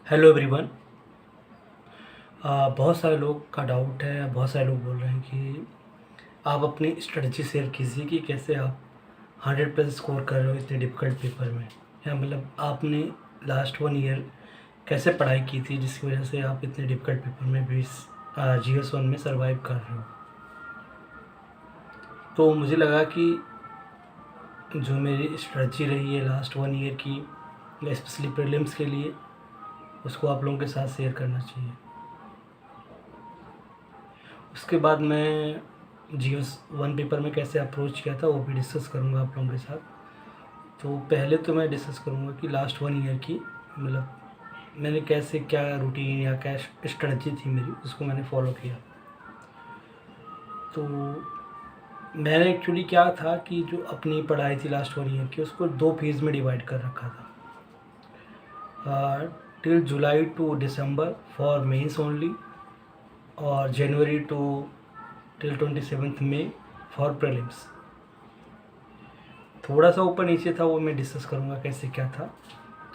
Hello everyone. बहुत सारे लोग का डाउट है, बहुत सारे लोग बोल रहे हैं कि आप अपनी स्ट्रेटजी शेयर कीजिए कि कैसे आप 100+ स्कोर कर रहे हो इतने डिफ़िकल्ट पेपर में, या मतलब आपने लास्ट 1 ईयर कैसे पढ़ाई की थी जिसकी वजह से आप इतने डिफ़िकल्ट पेपर में भी GS1 में सर्वाइव कर रहे हो। तो मुझे लगा कि जो मेरी स्ट्रेटजी रही है लास्ट 1 ईयर की, स्पेशली प्रीलिम्स के लिए, उसको आप लोगों के साथ शेयर करना चाहिए। उसके बाद मैं GS1 पेपर में कैसे अप्रोच किया था वो भी डिस्कस करूँगा आप लोगों के साथ। तो पहले तो मैं डिस्कस करूँगा कि लास्ट 1 ईयर की, मतलब मैंने कैसे, क्या रूटीन या क्या स्ट्रेटजी थी मेरी, उसको मैंने फॉलो किया। तो मैंने एक्चुअली क्या था कि जो अपनी पढ़ाई थी लास्ट 1 ईयर की, उसको 2 फेज़ में डिवाइड कर रखा था। Till July to December for mains only, और January to till 27 May for prelims. थोड़ा सा ऊपर नीचे था, वो मैं डिस्कस करूँगा कैसे क्या था।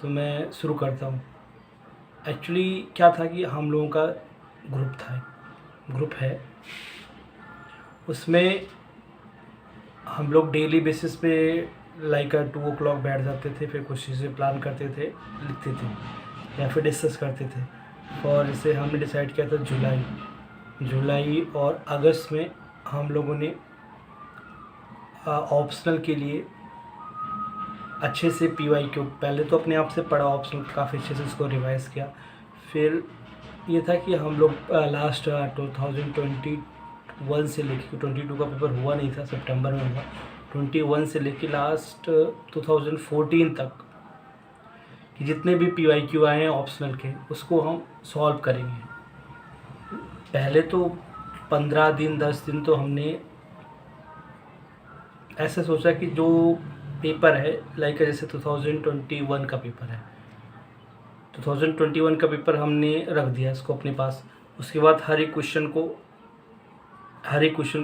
तो मैं शुरू करता हूँ। एक्चुअली क्या था कि हम लोगों का ग्रुप है, उसमें हम लोग डेली बेसिस पे लाइक 2 o'clock बैठ जाते थे, फिर कुछ चीज़ें प्लान करते थे, लिखते थे या फिर डिस्कस करते थे। और इसे हमने डिसाइड किया था जुलाई और अगस्त में हम लोगों ने ऑप्शनल के लिए अच्छे से PYQ पहले तो अपने आप से पढ़ा, ऑप्शनल काफ़ी अच्छे से उसको रिवाइज़ किया। फिर ये था कि हम लोग लास्ट 2021 से लेके 22 का पेपर हुआ नहीं था, सितंबर में हुआ। 21 से लेके लास्ट 2014 तक कि जितने भी PYQ आए हैं ऑप्शनल के, उसको हम सॉल्व करेंगे। पहले तो 15 दिन 10 दिन तो हमने ऐसे सोचा कि जो पेपर है, लाइक जैसे 2021 का पेपर है, 2021 का पेपर हमने रख दिया इसको अपने पास। उसके बाद हर एक क्वेश्चन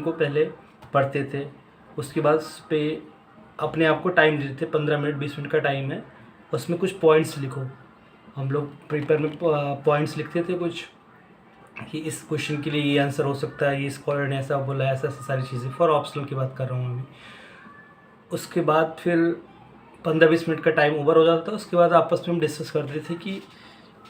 को पहले पढ़ते थे। उसके बाद उस पे अपने आप को टाइम देते थे, 15 मिनट 20 मिनट का टाइम है, उसमें कुछ पॉइंट्स लिखो। हम लोग पेपर में पॉइंट्स लिखते थे कुछ, कि इस क्वेश्चन के लिए ये आंसर हो सकता है, ये स्कॉलर ने ऐसा बोला, ऐसा सारी चीज़ें। फॉर ऑप्शनल की बात कर रहा हूँ अभी। उसके बाद फिर 15-20 मिनट का टाइम ओवर हो जाता था। उसके बाद आपस में हम डिस्कस करते थे कि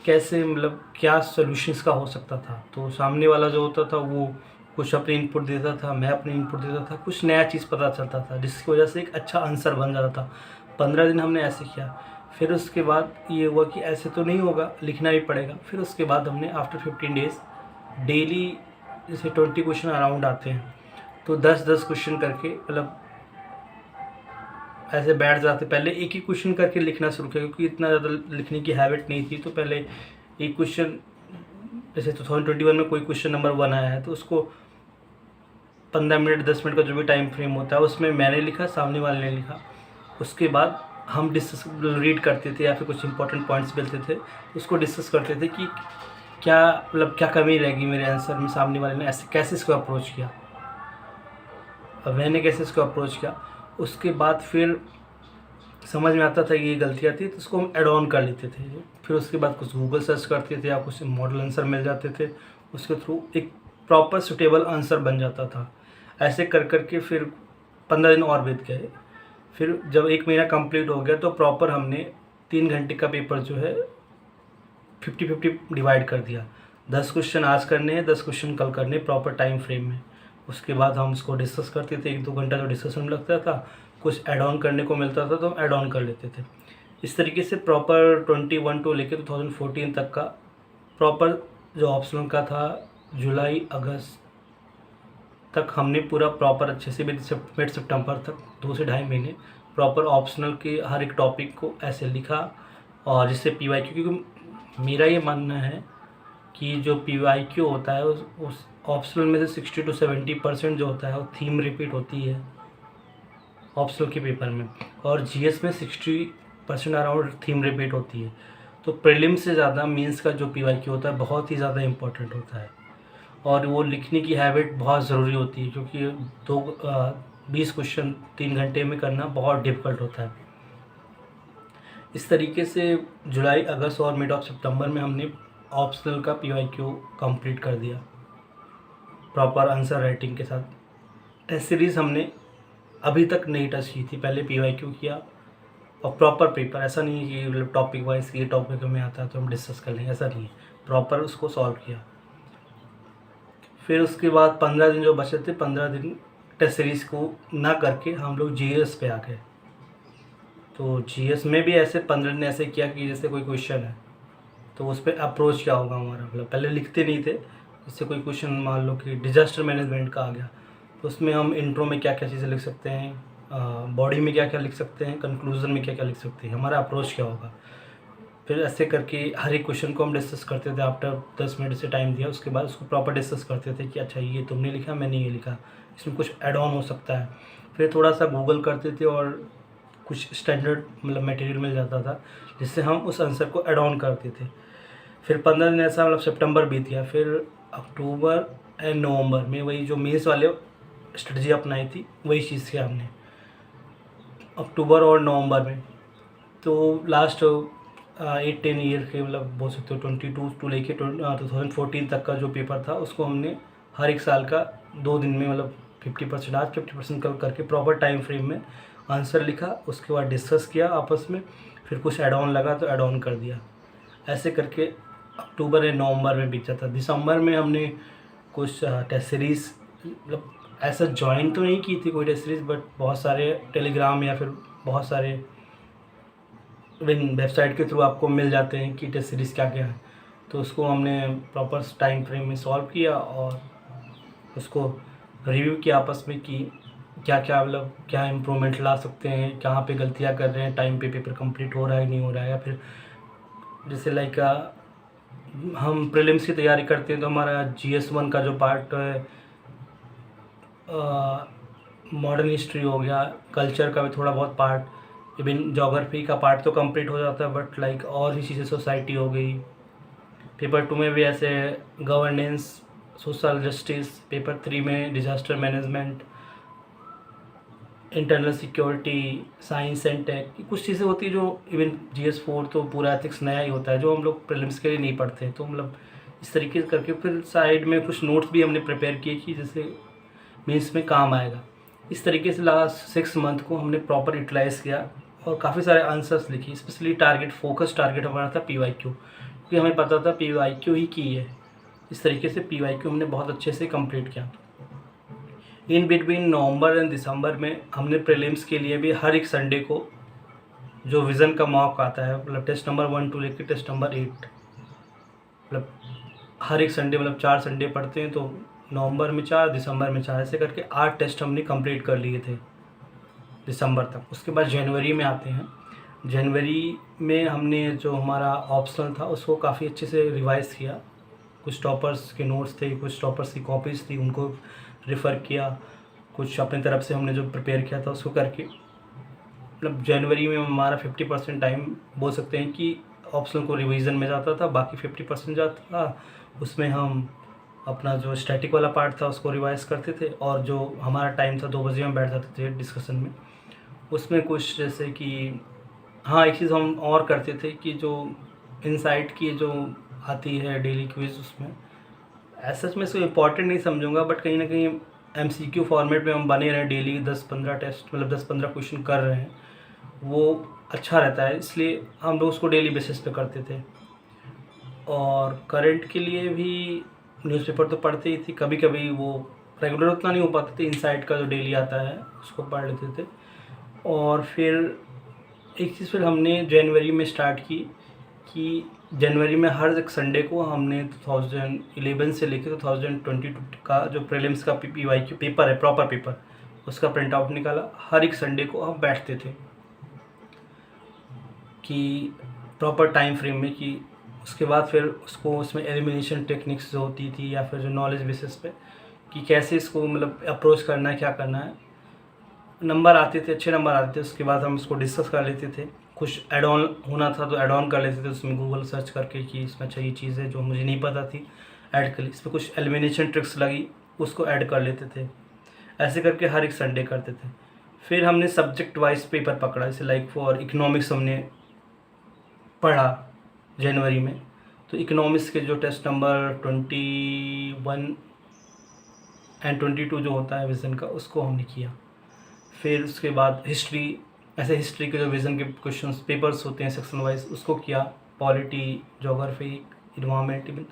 कैसे, मतलब क्या सॉल्यूशंस का हो सकता था। तो सामने वाला जो होता था वो कुछ अपने इनपुट देता था, मैं अपने इनपुट देता था, कुछ नया चीज़ पता चलता था, जिसकी वजह से एक अच्छा आंसर बन जाता था। 15 दिन हमने ऐसे किया। फिर उसके बाद ये हुआ कि ऐसे तो नहीं होगा, लिखना भी पड़ेगा। फिर उसके बाद हमने आफ्टर 15 डेज़ डेली, जैसे 20 क्वेश्चन अराउंड आते हैं, तो 10-10 क्वेश्चन करके, मतलब ऐसे बैठ जाते। पहले एक ही क्वेश्चन करके लिखना शुरू किया, क्योंकि इतना ज़्यादा लिखने की हैबिट नहीं थी। तो पहले एक क्वेश्चन, जैसे 2021 में कोई क्वेश्चन नंबर 1 आया है, तो उसको 15 मिनट 10 मिनट का जो भी टाइम फ्रेम होता है उसमें मैंने लिखा, सामने वाले ने लिखा। उसके बाद हम डिस्कस रीड करते थे या फिर कुछ इंपॉर्टेंट पॉइंट्स मिलते थे, उसको डिस्कस करते थे कि क्या, मतलब क्या कमी रहेगी मेरे आंसर में, सामने वाले ने ऐसे कैसे इसको अप्रोच किया और मैंने कैसे इसको अप्रोच किया। उसके बाद फिर समझ में आता था कि ये गलतियाँ थी, तो उसको हम एड ऑन कर लेते थे। फिर उसके बाद कुछ गूगल सर्च करते थे या कुछ मॉडल आंसर मिल जाते थे, उसके थ्रू एक प्रॉपर सुटेबल आंसर बन जाता था। ऐसे कर कर के फिर 15 दिन और बीत गए। फिर जब 1 महीना कंप्लीट हो गया, तो प्रॉपर हमने 3 घंटे का पेपर जो है 50-50 डिवाइड कर दिया। 10 क्वेश्चन आज करने हैं, 10 क्वेश्चन कल करने, प्रॉपर टाइम फ्रेम में। उसके बाद हम उसको डिस्कस करते थे, 1-2 घंटा जो डिस्कशन में लगता था, कुछ ऐड ऑन करने को मिलता था तो हम ऐड ऑन कर लेते थे। इस तरीके से प्रॉपर 21 टू लेकर 2014 तक का प्रॉपर जो ऑप्शनल का था, जुलाई अगस्त तक हमने पूरा प्रॉपर अच्छे से, मिड सितंबर तक 2 से 2.5 महीने प्रॉपर ऑप्शनल के हर एक टॉपिक को ऐसे लिखा। और जिससे PYQ, क्योंकि मेरा ये मानना है कि जो PYQ होता है उस ऑप्शनल में से 60 to 70% जो होता है वो थीम रिपीट होती है ऑप्शनल के पेपर में, और GS में 60% अराउंड थीम रिपीट होती है। तो प्रीलिम्स से ज़्यादा मेंस का जो PYQ होता है बहुत ही ज़्यादा इम्पोर्टेंट होता है, और वो लिखने की हैबिट बहुत ज़रूरी होती है, क्योंकि 20 क्वेश्चन 3 घंटे में करना बहुत डिफ़िकल्ट होता है। इस तरीके से जुलाई, अगस्त और मिड ऑफ सितंबर में हमने ऑप्शनल का PYQ कंप्लीट कर दिया प्रॉपर आंसर राइटिंग के साथ। टेस्ट सीरीज़ हमने अभी तक नहीं टच की थी, पहले PYQ किया और प्रॉपर पेपर। ऐसा नहीं है कि मतलब टॉपिक वाइज ये टॉपिक हमें आता है तो हम डिस्कस कर लेंगे, ऐसा नहीं है, प्रॉपर उसको सॉल्व किया। फिर उसके बाद 15 दिन जो बचे थे, 15 दिन टेस्ट सीरीज़ को ना करके हम लोग GS पे आ गए। तो GS में भी ऐसे 15 दिन ऐसे किया कि जैसे कोई क्वेश्चन है तो उस पर अप्रोच क्या होगा हमारा, मतलब पहले लिखते नहीं थे। जैसे कोई क्वेश्चन मान लो कि डिजास्टर मैनेजमेंट का आ गया तो उसमें हम इंट्रो में क्या क्या चीज़ें लिख सकते हैं, बॉडी में क्या क्या लिख सकते हैं, कंक्लूजन में क्या क्या लिख सकते हैं, हमारा अप्रोच क्या होगा। फिर ऐसे करके हर एक क्वेश्चन को हम डिस्कस करते थे। आफ्टर 10 मिनट से टाइम दिया, उसके बाद उसको प्रॉपर डिस्कस करते थे कि अच्छा ये तुमने लिखा, मैंने ये लिखा, इसमें कुछ ऐड ऑन हो सकता है। फिर थोड़ा सा गूगल करते थे और कुछ स्टैंडर्ड मतलब मटेरियल मिल जाता था जिससे हम उस आंसर को ऐड ऑन करते थे। फिर 15 दिन ऐसा मतलब सितंबर बीत गया। फिर अक्टूबर एंड नवंबर में वही जो मेंस वाले स्ट्रेटजी अपनाई थी वही चीज़ किया हमने अक्टूबर और नवंबर में। तो लास्ट 8-10 ईयर के मतलब बोल सकते हो 22 टू लेके 2014 तक का जो पेपर था उसको हमने हर एक साल का 2 दिन में मतलब 50% आज 50% कल करके प्रॉपर टाइम फ्रेम में आंसर लिखा। उसके बाद डिस्कस किया आपस में, फिर कुछ ऐड ऑन लगा तो ऐड ऑन कर दिया। ऐसे करके अक्टूबर या नवंबर में बीत जाता। दिसंबर में हमने कुछ टेस्ट सीरीज़ मतलब ऐसा ज्वाइन तो नहीं की थी कोई टेस्ट सीरीज़, बट बहुत सारे टेलीग्राम या फिर बहुत सारे वेबसाइट के थ्रू आपको मिल जाते हैं कि टेस्ट सीरीज़ क्या क्या है। तो उसको हमने प्रॉपर टाइम फ्रेम में सॉल्व किया और उसको रिव्यू किया आपस में कि क्या क्या मतलब क्या इम्प्रूवमेंट ला सकते हैं, कहाँ पे गलतियाँ कर रहे हैं, टाइम पे पेपर कंप्लीट हो रहा है नहीं हो रहा है। या फिर जैसे लाइक हम प्रीलिम्स की तैयारी करते हैं तो हमारा GS1 का जो पार्ट है, मॉडर्न हिस्ट्री हो गया, कल्चर का भी थोड़ा बहुत पार्ट, इवन ज्योग्राफी का पार्ट तो कंप्लीट हो जाता है, बट लाइक और भी चीज़ें सोसाइटी हो गई। पेपर 2 में भी ऐसे गवर्नेंस, सोशल जस्टिस, पेपर 3 में disaster management, internal security, science and tech, कुछ चीज़ें होती है जो इवन GS4 तो पूरा एथिक्स नया ही होता है जो हम लोग प्रीलिम्स के लिए नहीं पढ़ते। तो मतलब इस तरीके से करके फिर साइड में कुछ नोट्स भी हमने प्रिपेयर किए कि जैसे मेंस में काम आएगा। इस तरीके से लास्ट 6 मंथ को हमने प्रॉपर यूटिलाइज़ किया और काफ़ी सारे आंसर्स लिखे। स्पेशली टारगेट, फोकस टारगेट हमारा था PYQ, क्योंकि हमें पता था PYQ ही की है। इस तरीके से PYQ हमने बहुत अच्छे से कंप्लीट किया। इन बिटवीन नवंबर एंड दिसंबर में हमने प्रीलिम्स के लिए भी हर एक संडे को जो विज़न का मॉक आता है, मतलब टेस्ट नंबर 1 टू लेकर टेस्ट नंबर 8, मतलब हर एक संडे मतलब 4 संडे पढ़ते हैं तो नवंबर में 4, दिसंबर में 4, ऐसे करके 8 टेस्ट हमने कंप्लीट कर लिए थे दिसंबर तक। उसके बाद जनवरी में आते हैं। जनवरी में हमने जो हमारा ऑप्शनल था उसको काफ़ी अच्छे से रिवाइज़ किया। कुछ टॉपर्स के नोट्स थे, कुछ टॉपर्स की कॉपीज़ थी, उनको रेफ़र किया, कुछ अपनी तरफ से हमने जो प्रिपेयर किया था उसको करके मतलब जनवरी में हमारा 50% टाइम बोल सकते हैं कि ऑप्शनल को रिवीजन में जाता था, बाकी 50% जाता था उसमें हम अपना जो स्टैटिक वाला पार्ट था उसको रिवाइज करते थे। और जो हमारा टाइम था 2 बजे हम बैठ जाते थे डिस्कशन में। उसमें कुछ जैसे कि हाँ, एक चीज़ हम और करते थे कि जो इनसाइट की जो आती है डेली क्विज़, उसमें ऐसा मैं इसको इम्पॉर्टेंट नहीं समझूंगा, बट कहीं ना कहीं MCQ फॉर्मेट में हम बने रहें, डेली 10-15 टेस्ट मतलब 10-15 क्वेश्चन कर रहे हैं, वो अच्छा रहता है, इसलिए हम लोग उसको डेली बेसिस पे करते थे। और करंट के लिए भी न्यूज़पेपर तो पढ़ते ही थे, कभी कभी वो रेगुलर उतना नहीं हो पाते थे, इनसाइट का जो डेली आता है उसको पढ़ लेते थे। और फिर एक चीज़ फिर हमने जनवरी में स्टार्ट की कि जनवरी में हर एक संडे को हमने 2011 से लेकर 2022 का जो प्रीलिम्स का PYQ पेपर है, प्रॉपर पेपर, उसका प्रिंट आउट निकाला। हर एक संडे को हम बैठते थे कि प्रॉपर टाइम फ्रेम में, कि उसके बाद फिर उसको उसमें एलिमिनेशन टेक्निक्स जो होती थी या फिर जो नॉलेज बेसिस पे कि कैसे इसको मतलब अप्रोच करना है, क्या करना है। नंबर आते थे, अच्छे नंबर आते थे, उसके बाद हम उसको डिस्कस कर लेते थे। कुछ ऐड ऑन होना था तो ऐड ऑन कर लेते थे उसमें गूगल सर्च करके कि इसमें अच्छा ये चीज़ है जो मुझे नहीं पता थी, ऐड कर ली। इस पर कुछ एलिमिनेशन ट्रिक्स लगी, उसको ऐड कर लेते थे। ऐसे करके हर एक संडे करते थे। फिर हमने सब्जेक्ट वाइज पेपर पकड़ा, जैसे लाइक फॉर इकोनॉमिक्स हमने पढ़ा जनवरी में, तो इकोनॉमिक्स के जो टेस्ट नंबर 21 एंड 22 जो होता है विज़न का, उसको हमने किया। फिर उसके बाद हिस्ट्री, ऐसे हिस्ट्री के जो विज़न के क्वेश्चंस पेपर्स होते हैं सेक्शन वाइज, उसको किया। पॉलिटी, ज्योग्राफी, इन्वायरमेंट, इवन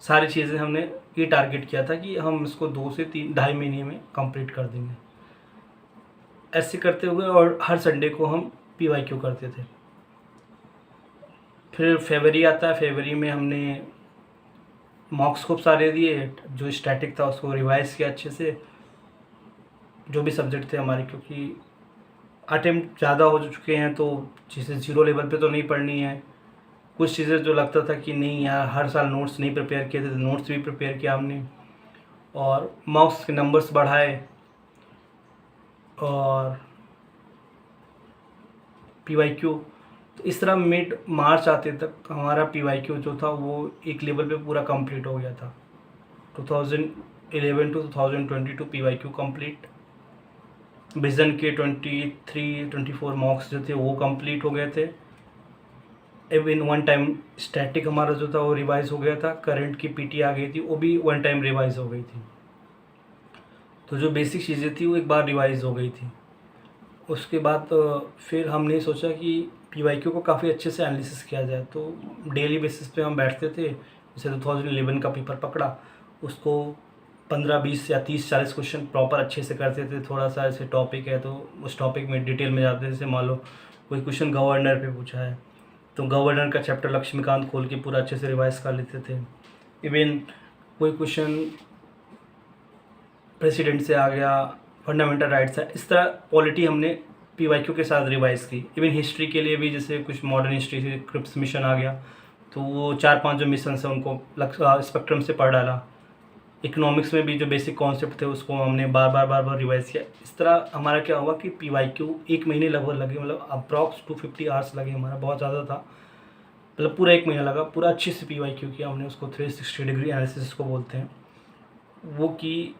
सारी चीज़ें हमने ये टारगेट किया था कि हम इसको 2 से 3 ढाई महीने में कंप्लीट कर देंगे। ऐसे करते हुए और हर संडे को हम PYQ करते थे। फिर फरवरी आता है, फरवरी में हमने मॉक्स खूब सारे दिए, जो स्टैटिक था उसको रिवाइज़ किया अच्छे से, जो भी सब्जेक्ट थे हमारे, क्योंकि अटेम्प्ट ज़्यादा हो चुके हैं तो चीज़ें ज़ीरो लेवल पे तो नहीं पढ़नी है। कुछ चीज़ें जो लगता था कि नहीं यार हर साल नोट्स नहीं प्रिपेयर किए थे, तो नोट्स भी प्रिपेयर किया हमने, और मॉक्स के नंबर्स बढ़ाए, और PYQ। तो इस तरह मिड मार्च आते तक हमारा PYQ जो था वो एक लेवल पे पूरा कंप्लीट हो गया था। 2011 टू 2022 PYQ कंप्लीट। विज़न के 23-24 मॉक्स जो थे वो कंप्लीट हो गए थे। इवन वन टाइम स्टैटिक हमारा जो था वो रिवाइज हो गया था। करंट की PT आ गई थी, वो भी वन टाइम रिवाइज हो गई थी। तो जो बेसिक चीज़ें थी वो एक बार रिवाइज हो गई थी। उसके बाद फिर हमने सोचा कि PYQ को काफ़ी अच्छे से एनालिसिस किया जाए, तो डेली बेसिस पे हम बैठते थे। जैसे 2011 का पेपर पकड़ा, उसको 15-20 या 30-40 क्वेश्चन प्रॉपर अच्छे से करते थे। थोड़ा सा ऐसे टॉपिक है तो उस टॉपिक में डिटेल में जाते थे। जैसे मान लो कोई क्वेश्चन गवर्नर पे पूछा है, तो गवर्नर का चैप्टर लक्ष्मीकांत खोल के पूरा अच्छे से रिवाइज कर लेते थे। इवन कोई क्वेश्चन प्रेसिडेंट से आ गया, फंडामेंटल राइट्स है, इस तरह पॉलिटी हमने PYQ के साथ रिवाइज़ की। इवन हिस्ट्री के लिए भी जैसे कुछ मॉडर्न हिस्ट्री से क्रिप्स मिशन आ गया, तो वो 4-5 जो मिशन है उनको स्पेक्ट्रम से पढ़ डाला। इकोनॉमिक्स में भी जो बेसिक कॉन्सेप्ट थे उसको हमने बार बार रिवाइज़ किया। इस तरह हमारा क्या हुआ कि PYQ 1 महीने लगभग लगे, मतलब अप्रॉक्स 250 आवर्स लगे हमारा, बहुत ज़्यादा था। मतलब पूरा 1 महीना लगा, पूरा अच्छे से PYQ किया हमने उसको। 360 डिग्री एनालिसिस को बोलते हैं वो, की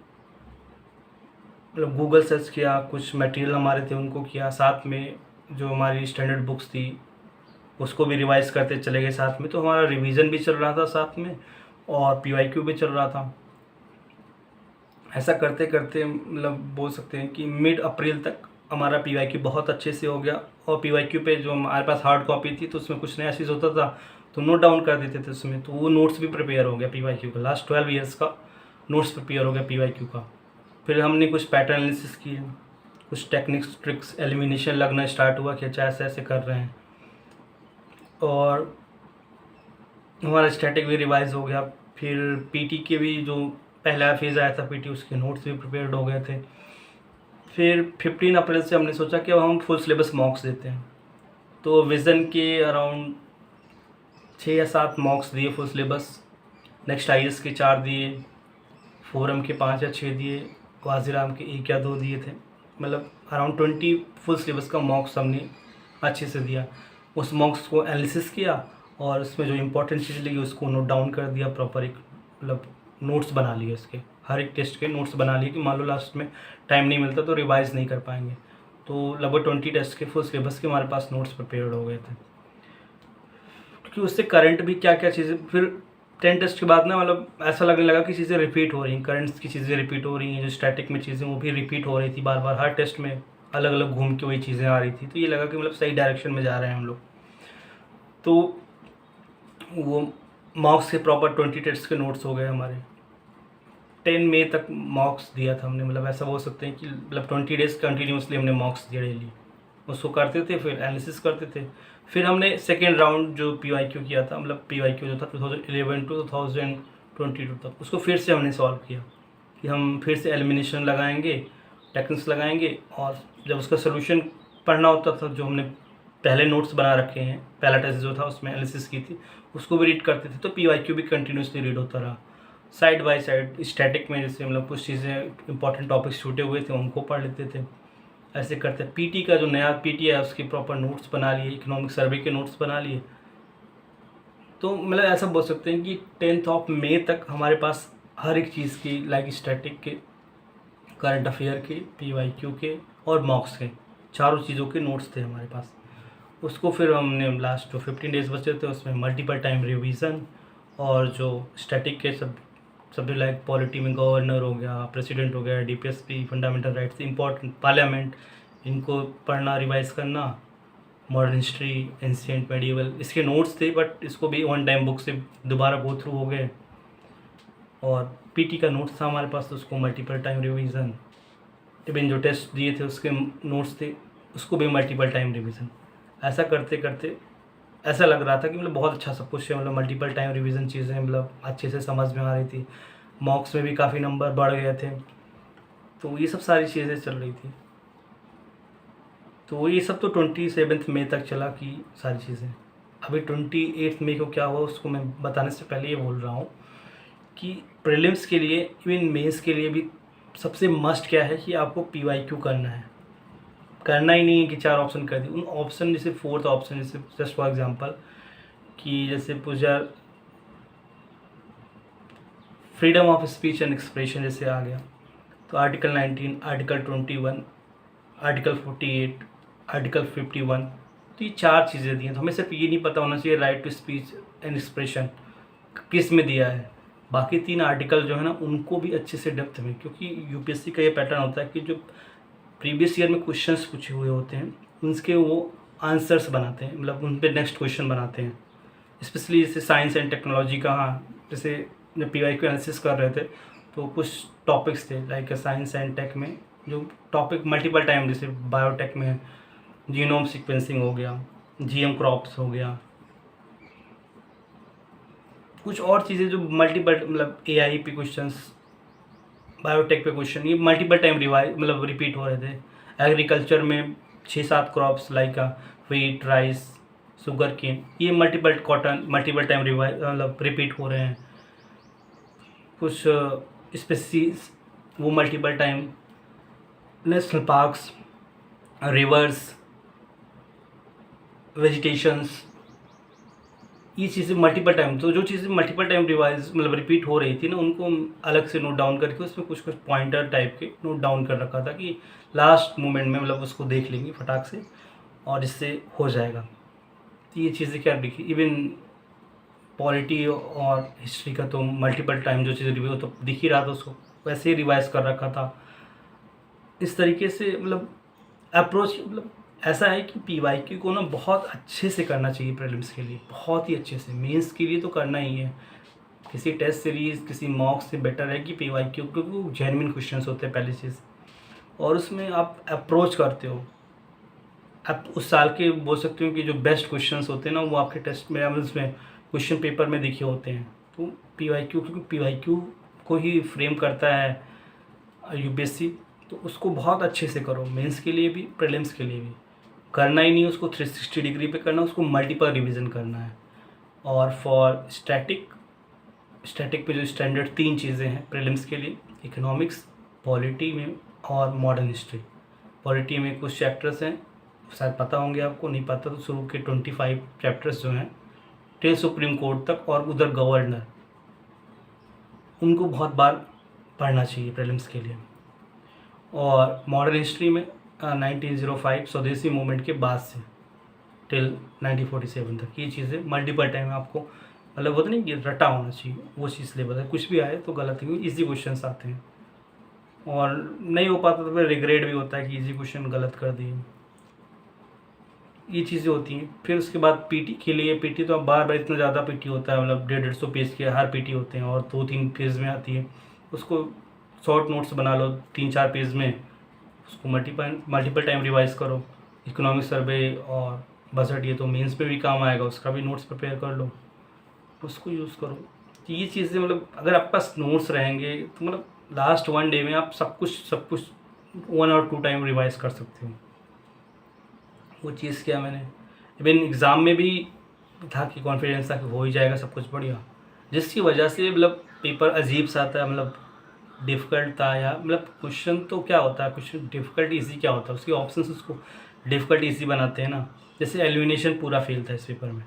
मतलब गूगल सर्च किया, कुछ मटेरियल हमारे थे उनको किया, साथ में जो हमारी स्टैंडर्ड बुक्स थी उसको भी रिवाइज़ करते चले गए साथ में। तो हमारा रिवीजन भी चल रहा था साथ में, और PYQ भी चल रहा था। ऐसा करते करते मतलब बोल सकते हैं कि मिड अप्रैल तक हमारा PYQ बहुत अच्छे से हो गया। और PYQ पे जो हमारे पास हार्ड कॉपी थी तो उसमें कुछ नया चीज़ होता था तो नोट डाउन कर देते थे उसमें, तो वो नोट्स भी प्रिपेयर हो गया PYQ का। लास्ट 12 ईयर्स का नोट्स प्रिपेयर हो गया PYQ का। फिर हमने कुछ पैटर्न एनालिसिस किए, कुछ टेक्निक्स ट्रिक्स, एलिमिनेशन लगना स्टार्ट हुआ कि अच्छा ऐसे ऐसे कर रहे हैं। और हमारा स्टैटिक भी रिवाइज हो गया। फिर PT के भी जो पहला फेज़ आया था PT, उसके नोट्स भी प्रिपेयर्ड हो गए थे। फिर 15 अप्रैल से हमने सोचा कि अब हम फुल सिलेबस मॉक्स देते हैं। तो विज़न के अराउंड 6 या 7 मॉक्स दिए फुल सिलेबस। नेक्स्ट IAS के 4 दिए, फोरम के 5 या 6 दिए, वाजीराम के 1 या 2 दिए थे। मतलब अराउंड 20 फुल सिलेबस का मॉक्स हमने अच्छे से दिया। उस मॉक्स को एनालिसिस किया और उसमें जो इम्पोर्टेंट चीज़ लगी उसको नोट डाउन कर दिया प्रॉपर। एक मतलब नोट्स बना लिए उसके, हर एक टेस्ट के नोट्स बना लिए कि मान लो लास्ट में टाइम नहीं मिलता तो रिवाइज़ नहीं कर पाएंगे। तो लगभग 20 टेस्ट के फुल सिलेबस के हमारे पास नोट्स प्रिपेयर्ड हो गए थे। क्योंकि उससे करंट भी क्या क्या चीज़ें, फिर 10 टेस्ट के बाद ना मतलब ऐसा लगने लगा कि चीज़ें रिपीट हो रही हैं, करंट्स की चीज़ें रिपीट हो रही हैं, जो स्टैटिक में चीज़ें वो भी रिपीट हो रही थी बार बार, हर टेस्ट में अलग अलग घूम के वही चीज़ें आ रही थी। तो ये लगा कि मतलब सही डायरेक्शन में जा रहे हैं हम लोग। तो वो मॉक्स के प्रॉपर 20 टेस्ट के नोट्स हो गए हमारे। 10 मई तक मॉक्स दिया था हमने, मतलब ऐसा बोल सकते हैं कि मतलब 20 डेज़ कंटिन्यूसली हमने मॉक्स दिया डेली। उसको करते थे, फिर एनालिसिस करते थे। फिर हमने सेकेंड राउंड जो PYQ किया था, मतलब PYQ जो था 2011 टू 2022 तक, उसको फिर से हमने सॉल्व किया कि हम फिर से एलिमिनेशन लगाएंगे, टेक्निक्स लगाएंगे, और जब उसका सोल्यूशन पढ़ना होता था जो हमने पहले नोट्स बना रखे हैं, पहला टेस्ट जो था उसमें एनालिसिस की थी उसको भी रीड करते थे। तो PYQ भी कंटिन्यूसली रीड होता रहा साइड बाय साइड। स्टैटिक में जैसे मतलब कुछ चीज़ें इंपॉर्टेंट टॉपिक्स छूटे हुए थे उनको पढ़ लेते थे। ऐसे करते PT का जो नया PT है उसके प्रॉपर नोट्स बना लिए, इकोनॉमिक सर्वे के नोट्स बना लिए। तो मतलब ऐसा बोल सकते हैं कि 10 मई तक हमारे पास हर एक चीज़ की, लाइक स्टैटिक के, करंट अफेयर के, PYQ के और मॉक्स के, चारों चीज़ों के नोट्स थे हमारे पास। उसको फिर हमने लास्ट जो 15 डेज़ बचे थे उसमें मल्टीपल टाइम रिवीजन, और जो स्टैटिक के सब्जेक्ट लाइक पॉलिटी में गवर्नर हो गया, प्रेसिडेंट हो गया, DPSP, fundamental rights, important parliament, इनको पढ़ना, रिवाइज करना, मॉडर्न हिस्ट्री, एंशिएंट, मेडिवल, इसके नोट्स थे बट इसको भी वन टाइम बुक से दोबारा गो थ्रू हो गए। और पीटी का नोट्स था हमारे पास तो उसको मल्टीपल टाइम रिवीजन, इवन जो टेस्ट दिए थे उसके नोट्स थे उसको भी मल्टीपल टाइम रिवीजन। ऐसा करते करते ऐसा लग रहा था कि मतलब बहुत अच्छा सब कुछ है, मतलब मल्टीपल टाइम रिवीजन चीज़ें मतलब अच्छे से समझ में आ रही थी, मॉक्स में भी काफ़ी नंबर बढ़ गए थे, तो ये सब सारी चीज़ें चल रही थी। तो ये सब तो 27 मई तक चला कि सारी चीज़ें। अभी 28 मई को क्या हुआ उसको मैं बताने से पहले ये बोल रहा हूँ कि प्रीलिम्स के लिए, इवन मेंस के लिए भी सबसे मस्ट क्या है कि आपको PYQ करना है। करना ही नहीं है कि 4 ऑप्शन कर दिए, उन ऑप्शन जैसे 4th ऑप्शन, जैसे जस्ट फॉर एग्जांपल कि जैसे पूजा freedom of speech and expression जैसे आ गया, तो आर्टिकल 19, आर्टिकल 21, आर्टिकल 48, आर्टिकल 51, तो ये 4 चीज़ें दी हैं। तो हमें सिर्फ ये नहीं पता होना चाहिए right to speech and expression किस में दिया है, बाकी 3 आर्टिकल जो है ना उनको भी अच्छे से डेप्थ में, क्योंकि यूपीएससी का ये पैटर्न होता है कि जो प्रीवियस ईयर में क्वेश्चंस पूछे हुए होते हैं उनके वो आंसर्स बनाते हैं, मतलब उन पर नेक्स्ट क्वेश्चन बनाते हैं। स्पेशली जैसे साइंस एंड टेक्नोलॉजी का, हाँ जैसे जब PYQ एनालिसिस कर रहे थे तो कुछ टॉपिक्स थे लाइक साइंस एंड टेक में जो टॉपिक मल्टीपल टाइम, जैसे बायोटेक में जीनोम सीक्वेंसिंग हो गया, GM क्रॉप्स हो गया, कुछ और चीज़ें जो मल्टीपल मतलब AI पे क्वेश्चंस, बायोटेक पे क्वेश्चन, ये मल्टीपल टाइम रिवाइज मतलब रिपीट हो रहे थे। एग्रीकल्चर में 6-7 crops like wheat, rice, sugar cane, ये multiple cotton multiple time revise मतलब रिपीट हो रहे हैं। कुछ स्पीसीज वो multiple time, national parks, rivers, vegetations, ये चीज़ें मल्टीपल टाइम, तो जो चीज़ें मल्टीपल टाइम रिवाइज मतलब रिपीट हो रही थी ना उनको अलग से नोट डाउन करके उसमें कुछ कुछ पॉइंटर टाइप के नोट डाउन कर रखा था कि लास्ट मोमेंट में मतलब उसको देख लेंगे फटाक से और इससे हो जाएगा। तो ये चीज़ें क्या दिखी, इवन पॉलिटी और हिस्ट्री का तो मल्टीपल टाइम जो चीज़ें रिव्यू तो दिख ही रहा था, उसको वैसे ही रिवाइज कर रखा था। इस तरीके से मतलब अप्रोच मतलब ऐसा है कि PYQ को ना बहुत अच्छे से करना चाहिए प्रीलिम्स के लिए, बहुत ही अच्छे से। मेंस के लिए तो करना ही है, किसी टेस्ट सीरीज़ किसी मॉक से बेटर है कि PYQ, क्योंकि वो जेन्युइन क्वेश्चंस होते हैं पहली चीज़, और उसमें आप अप्रोच करते हो। आप उस साल के बोल सकते हो कि जो बेस्ट क्वेश्चंस होते हैं ना वो आपके टेस्ट में उसमें क्वेश्चन पेपर में दिखे होते हैं। तो PYQ, क्योंकि PYQ को ही फ्रेम करता है UPSC, तो उसको बहुत अच्छे से करो, मेंस के लिए भी प्रीलिम्स के लिए भी। करना ही नहीं उसको 360 डिग्री पे करना, उसको मल्टीपल रिवीजन करना है। और फॉर स्टैटिक पे जो स्टैंडर्ड 3 चीज़ें हैं प्रीलिम्स के लिए, इकोनॉमिक्स, पॉलिटी में और मॉडर्न हिस्ट्री। पॉलिटी में कुछ चैप्टर्स हैं शायद पता होंगे आपको, नहीं पता तो शुरू के 25 चैप्टर्स जो हैं टिल सुप्रीम कोर्ट तक, और उधर गवर्नर, उनको बहुत बार पढ़ना चाहिए प्रीलिम्स के लिए। और मॉडर्न हिस्ट्री में 1905 स्वदेशी मूवमेंट के बाद से टिल 1947 तक, ये चीज़ें मल्टीपल टाइम आपको मतलब होता नहीं कि रटा होना चाहिए, वो चीज़ सिलेबस है। कुछ भी आए तो गलत है, ईजी क्वेश्चन आते हैं, और नहीं हो पाता तो फिर रिग्रेट भी होता है कि ईजी क्वेश्चन गलत कर दिए, ये चीज़ें होती हैं। फिर उसके बाद पीटी के लिए, पीटी तो अब बार बार इतना ज़्यादा पीटी होता है, मतलब 150 पेज के हर पीटी होते हैं और 2-3 पेज में आती है, उसको शॉर्ट नोट्स बना लो 3-4 पेज में, उसको मल्टीपल टाइम रिवाइज करो। इकोनॉमिक सर्वे और बजट ये तो मेंस पे भी काम आएगा, उसका भी नोट्स प्रिपेयर कर लो, उसको यूज़ करो। तो ये चीज़ें मतलब अगर आपके पास नोट्स रहेंगे तो मतलब लास्ट 1 डे में आप सब कुछ 1 और 2 टाइम रिवाइज कर सकते हो। वो चीज़ क्या मैंने इवन एग्ज़ाम में भी था कि कॉन्फिडेंस था कि हो ही जाएगा सब कुछ बढ़िया, जिसकी वजह से मतलब पेपर अजीब सा आता है, मतलब डिफ़िकल्ट था, या मतलब क्वेश्चन तो क्या होता है, क्वेश्चन डिफ़िकल्ट ईजी क्या होता है, उसके ऑप्शंस उसको डिफ़िकल्ट ईजी बनाते हैं ना। जैसे एलिमिनेशन पूरा फेल था इस पेपर में,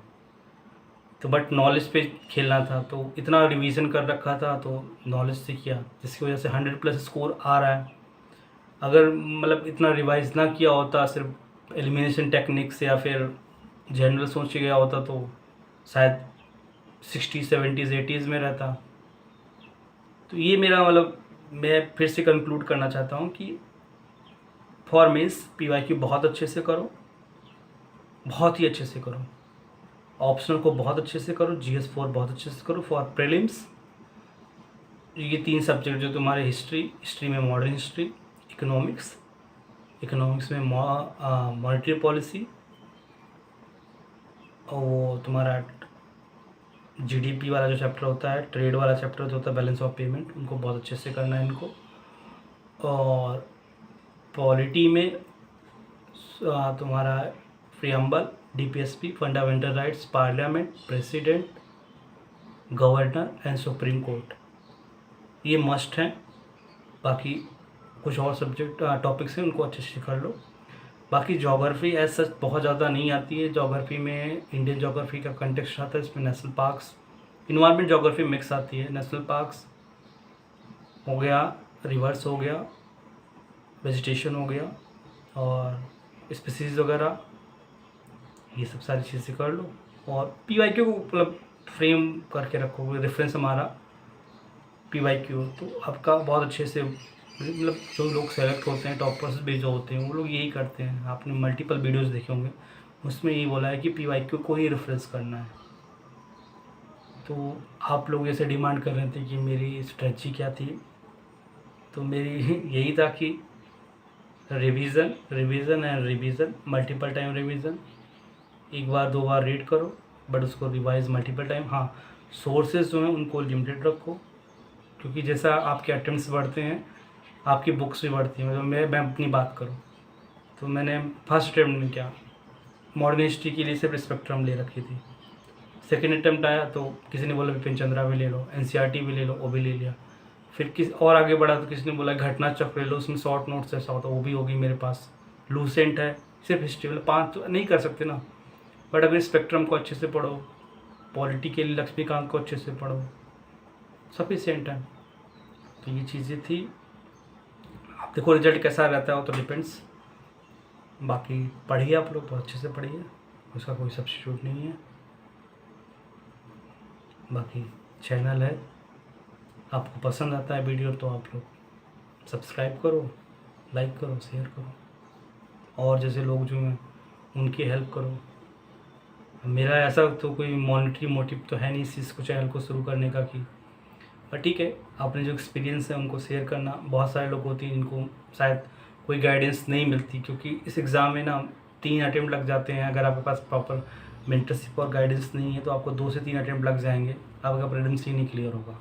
तो बट नॉलेज पे खेलना था, तो इतना रिवीजन कर रखा था तो नॉलेज से किया, जिसकी वजह से 100+ स्कोर आ रहा है। अगर मतलब इतना रिवाइज ना किया होता, सिर्फ एलिमिनेशन टेक्निक से या फिर जनरल सोच के गया होता तो शायद 60s 70s 80s में रहता। तो ये मेरा मतलब मैं फिर से कंक्लूड करना चाहता हूँ कि फॉर मेंस PYQ बहुत अच्छे से करो, बहुत ही अच्छे से करो, ऑप्शनल को बहुत अच्छे से करो, GS4 बहुत अच्छे से करो। फॉर प्रीलिम्स ये 3 सब्जेक्ट जो तुम्हारे हिस्ट्री में मॉडर्न हिस्ट्री, इकोनॉमिक्स में मॉनेटरी पॉलिसी, और वो तुम्हारा GDP वाला जो चैप्टर होता है, ट्रेड वाला चैप्टर जो होता है, बैलेंस ऑफ पेमेंट, उनको बहुत अच्छे से करना है इनको। और पॉलिटी में तुम्हारा preamble, DPSP, fundamental rights, parliament, president, governor and supreme court, ये मस्ट हैं। बाकी कुछ और सब्जेक्ट टॉपिक्स हैं उनको अच्छे से कर लो। बाकी ज्योग्राफी एज सच बहुत ज़्यादा नहीं आती है। ज्योग्राफी में इंडियन ज्योग्राफी का कंटेक्स्ट आता है, इसमें national parks, environment geography mix आती है। नेशनल पार्क्स हो गया, रिवर्स हो गया, वेजिटेशन हो गया, और स्पीसीज वगैरह, ये सब सारी चीज़ें कर लो। और PYQ को मतलब फ्रेम करके रखो, रेफरेंस हमारा PYQ, तो आपका बहुत अच्छे से मतलब जो लोग सेलेक्ट होते हैं, टॉपर्स भी जो होते हैं, वो लोग यही करते हैं। आपने मल्टीपल वीडियोस देखे होंगे, उसमें यही बोला है कि PYQ को ही रेफरेंस करना है। तो आप लोग ऐसे डिमांड कर रहे थे कि मेरी स्ट्रेटजी क्या थी, तो मेरी यही था कि revision and revision, multiple time revision, एक बार 2 बार रीड करो, बट उसको रिवाइज मल्टीपल टाइम। हाँ, सोर्सेज जो हैं उनको लिमिटेड रखो, क्योंकि जैसा आपके अटेम्प्ट्स बढ़ते हैं आपकी बुक्स भी बढ़ती हैं। मतलब मैं अपनी बात करूँ तो मैंने फर्स्ट अटैम्प्ट में क्या मॉडर्न हिस्ट्री के लिए सिर्फ स्पेक्ट्रम ले रखी थी। सेकेंड अटैम्प्ट आया तो किसी ने बोला बिपिन चंद्रा भी ले लो, NCERT भी ले लो, वो भी ले लिया। फिर किस और आगे बढ़ा तो किसी ने बोला घटना चक्र ले लो, उसमें शॉर्ट नोट्स ऐसा होता, वो भी होगी मेरे पास। लूसेंट है, सिर्फ हिस्ट्री, मतलब 5 तो नहीं कर सकते ना, बट अगर स्पेक्ट्रम को अच्छे से पढ़ो, पॉलिटी के लिए लक्ष्मीकांत को अच्छे से पढ़ो, सफिशिएंट है। तो ये चीज़ें थी। आप देखो रिजल्ट कैसा रहता है वो तो डिपेंड्स। बाकी पढ़िए आप लोग, बहुत अच्छे से पढ़िए, उसका कोई सब्स्टिट्यूट नहीं है। बाकी चैनल है, आपको पसंद आता है वीडियो तो आप लोग सब्सक्राइब करो, लाइक करो, शेयर करो, और जैसे लोग जो हैं उनकी हेल्प करो। मेरा ऐसा तो कोई मॉनेटरी मोटिव तो है नहीं इस चीज़ को, चैनल को शुरू करने का कि, पर ठीक है, आपने जो एक्सपीरियंस है उनको शेयर करना। बहुत सारे लोग होते हैं जिनको शायद कोई गाइडेंस नहीं मिलती, क्योंकि इस एग्ज़ाम में ना 3 अटैम्प्ट लग जाते हैं। अगर आपके पास प्रॉपर मेंटरशिप और गाइडेंस नहीं है तो आपको 2 से 3 अटैम्प्ट लग जाएंगे, आपका प्रीलिम्स ही नहीं क्लियर होगा,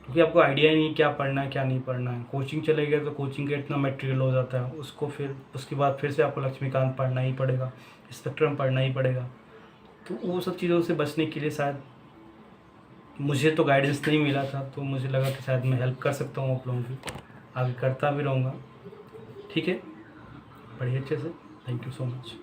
क्योंकि आपको आइडिया ही नहीं क्या पढ़ना है क्या नहीं पढ़ना है। कोचिंग चले गए तो कोचिंग का इतना मटेरियल हो जाता है, उसको फिर उसके बाद फिर से आपको लक्ष्मीकांत पढ़ना ही पड़ेगा, स्पेक्ट्रम पढ़ना ही पड़ेगा। तो वो सब चीज़ों से बचने के लिए शायद मुझे तो गाइडेंस नहीं मिला था, तो मुझे लगा कि शायद मैं हेल्प कर सकता हूँ आप लोगों की, आगे करता भी रहूँगा। ठीक है, पढ़िए अच्छे से। Thank you so much.